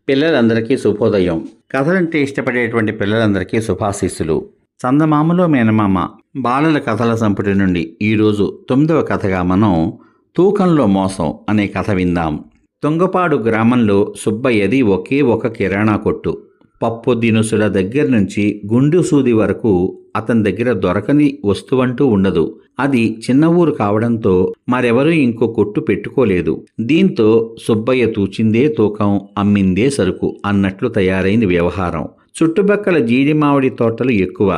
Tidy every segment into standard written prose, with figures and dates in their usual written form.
పిల్లలందరికీ శుభోదయం. కథలంటే ఇష్టపడేటువంటి పిల్లలందరికీ శుభాశీస్సులు. చందమామలో మేనమామ బాలల కథల సంపుటి నుండి ఈరోజు 9వ కథగా మనం తూకంలో మోసం అనే కథ విందాం. తుంగపాడు గ్రామంలో సుబ్బయ్యది ఒకే ఒక కిరాణా కొట్టు. పప్పు దినుసుల దగ్గర నుంచి గుండు సూది వరకు అతని దగ్గర దొరకని వస్తువంటూ ఉండదు. అది చిన్న ఊరు కావడంతో మరెవరూ ఇంకో కొట్టు పెట్టుకోలేదు. దీంతో సుబ్బయ్య తూచిందే తూకం, అమ్మిందే సరుకు అన్నట్లు తయారైంది వ్యవహారం. చుట్టుపక్కల జీడి మామిడి తోటలు ఎక్కువ.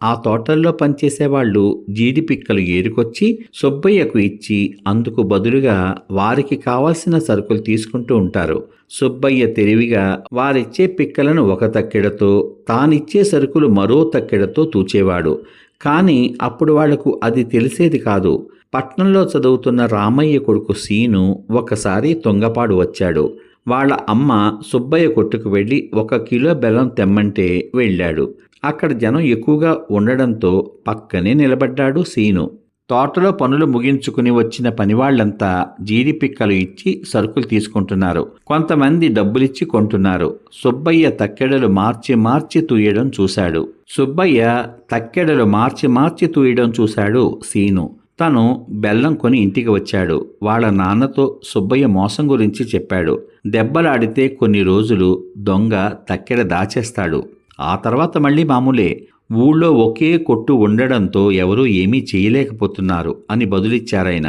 ఆ తోటల్లో పనిచేసేవాళ్లు జీడి పిక్కలు ఏరుకొచ్చి సుబ్బయ్యకు ఇచ్చి అందుకు బదులుగా వారికి కావాల్సిన సరుకులు తీసుకుంటూ ఉంటారు. సుబ్బయ్య తెలివిగా వారిచ్చే పిక్కలను ఒక తక్కెడతో, తానిచ్చే సరుకులు మరో తక్కెడతో తూచేవాడు. కానీ అప్పుడు వాళ్లకు అది తెలిసేది కాదు. పట్నంలో చదువుతున్న రామయ్య కొడుకు సీను ఒకసారి తుంగపాడు వచ్చాడు. వాళ్ళ అమ్మ సుబ్బయ్య కొట్టుకు వెళ్ళి 1 కిలో బెల్లం తెమ్మంటే వెళ్ళాడు. అక్కడ జనం ఎక్కువగా ఉండడంతో పక్కనే నిలబడ్డాడు సీను. తోటలో పనులు ముగించుకుని వచ్చిన పనివాళ్లంతా జీడి పిక్కలు ఇచ్చి సరుకులు తీసుకుంటున్నారు. కొంతమంది డబ్బులిచ్చి కొంటున్నారు. సుబ్బయ్య తక్కెడలు మార్చి తూయడం చూశాడు సీను. తను బెల్లం కొని ఇంటికి వచ్చాడు. వాళ్ళ నాన్నతో సుబ్బయ్య మోసం గురించి చెప్పాడు. దెబ్బలాడితే కొన్ని రోజులు దొంగ తక్కెడ దాచేస్తాడు. ఆ తర్వాత మళ్ళీ మామూలే. ఊళ్ళో ఒకే కొట్టు ఉండడంతో ఎవరూ ఏమీ చేయలేకపోతున్నారు అని బదులిచ్చారాయన.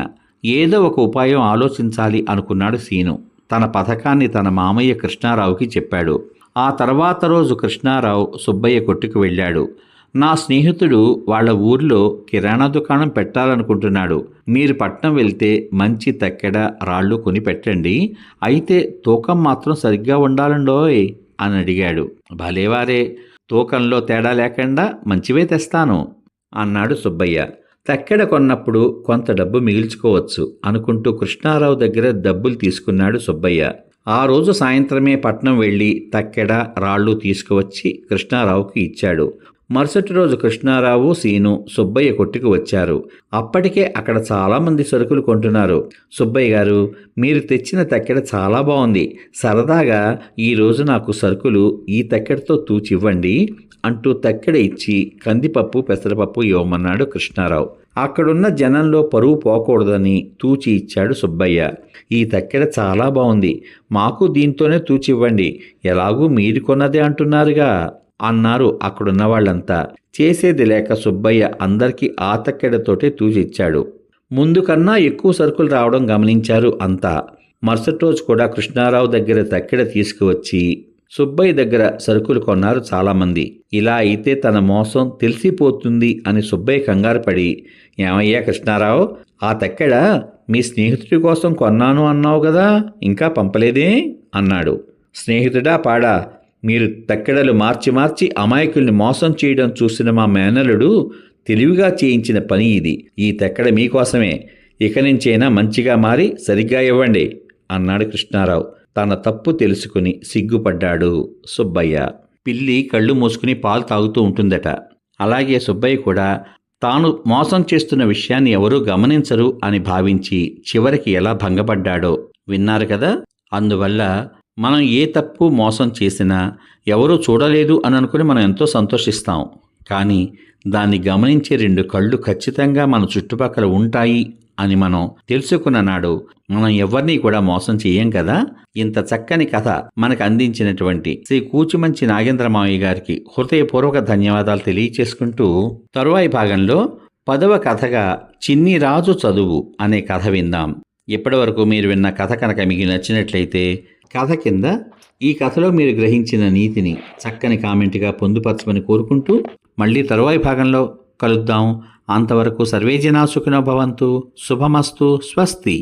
ఏదో ఒక ఉపాయం ఆలోచించాలి అనుకున్నాడు సీను. తన పథకాన్ని తన మామయ్య కృష్ణారావుకి చెప్పాడు. ఆ తర్వాత రోజు కృష్ణారావు సుబ్బయ్య కొట్టుకు వెళ్ళాడు. నా స్నేహితుడు వాళ్ళ ఊర్లో కిరాణా దుకాణం పెట్టాలనుకుంటున్నాడు. మీరు పట్నం వెళ్తే మంచి తక్కెడ రాళ్ళు కొని పెట్టండి. అయితే తూకం మాత్రం సరిగ్గా ఉండాలండోయ్ అని అడిగాడు. భలేవారే, తూకంలో తేడా లేకుండా మంచివే తెస్తాను అన్నాడు సుబ్బయ్య. తక్కెడ కొన్నప్పుడు కొంత డబ్బు మిగిల్చుకోవచ్చు అనుకుంటూ కృష్ణారావు దగ్గర డబ్బులు తీసుకున్నాడు సుబ్బయ్య. ఆ రోజు సాయంత్రమే పట్నం వెళ్ళి తక్కెడ రాళ్ళు తీసుకువచ్చి కృష్ణారావుకి ఇచ్చాడు. మరుసటి రోజు కృష్ణారావు సీను సుబ్బయ్య కొట్టుకు వచ్చారు. అప్పటికే అక్కడ చాలామంది సరుకులు కొంటున్నారు. సుబ్బయ్య గారు, మీరు తెచ్చిన తక్కెడ చాలా బాగుంది. సరదాగా ఈరోజు నాకు సరుకులు ఈ తక్కెడతో తూచివ్వండి అంటూ తక్కెడ ఇచ్చి కందిపప్పు పెసరపప్పు ఇవ్వమన్నాడు కృష్ణారావు. అక్కడున్న జనంలో పరువు పోకూడదని తూచి ఇచ్చాడు సుబ్బయ్య. ఈ తక్కెడ చాలా బాగుంది, మాకు దీంతోనే తూచివ్వండి, ఎలాగూ మీరు కొన్నదే అంటున్నారుగా అన్నారు అక్కడున్న వాళ్ళంతా. చేసేది లేక సుబ్బయ్య అందరికీ ఆ తక్కెడతోటే తూచిచ్చాడు. ముందు కన్నా ఎక్కువ సరుకులు రావడం గమనించారు అంతా. మరుసటి రోజు కూడా కృష్ణారావు దగ్గర తక్కెడ తీసుకువచ్చి సుబ్బయ్య దగ్గర సరుకులు కొన్నారు చాలామంది. ఇలా అయితే తన మోసం తెలిసిపోతుంది అని సుబ్బయ్య కంగారు పడి, ఏమయ్యా కృష్ణారావు, ఆ తక్కెడ మీ స్నేహితుడి కోసం కొన్నాను అన్నావు కదా, ఇంకా పంపలేదే అన్నాడు. స్నేహితుడా పాడా, మీరు తక్కెడలు మార్చి అమాయకుల్ని మోసం చేయడం చూసిన మా మేనలుడు తెలివిగా చేయించిన పని ఇది. ఈ తక్కెడ మీకోసమే. ఇక నుంచైనా మంచిగా మారి సరిగ్గా ఇవ్వండి అన్నాడు కృష్ణారావు. తన తప్పు తెలుసుకుని సిగ్గుపడ్డాడు సుబ్బయ్య. పిల్లి కళ్ళు మూసుకుని పాలు తాగుతూ ఉంటుందట. అలాగే సుబ్బయ్య కూడా తాను మోసం చేస్తున్న విషయాన్ని ఎవరూ గమనించరు అని భావించి చివరికి ఎలా భంగపడ్డాడో విన్నారు కదా. అందువల్ల మనం ఏ తప్పు మోసం చేసినా ఎవరూ చూడలేదు అని అనుకుని మనం ఎంతో సంతోషిస్తాం. కానీ దాన్ని గమనించే 2 కళ్ళు ఖచ్చితంగా మన చుట్టుపక్కల ఉంటాయి అని మనం తెలుసుకున్న నాడు మనం ఎవరినీ కూడా మోసం చేయం కదా. ఇంత చక్కని కథ మనకు అందించినటువంటి శ్రీ కూచిమంచి నాగేంద్ర మావయ్య గారికి హృదయపూర్వక ధన్యవాదాలు తెలియచేసుకుంటూ తరువాయి భాగంలో 10వ కథగా చిన్ని రాజు చదువు అనే కథ విందాం. ఇప్పటి వరకు మీరు విన్న కథ కనుక మీకు నచ్చినట్లయితే కథ కింద ఈ కథలో మీరు గ్రహించిన నీతిని చక్కని కామెంట్గా పొందుపరచమని కోరుకుంటూ మళ్ళీ తరువాయి భాగంలో కలుద్దాం. అంతవరకు సర్వే జనా సుఖినో భవంతు. శుభమస్తు. స్వస్తి.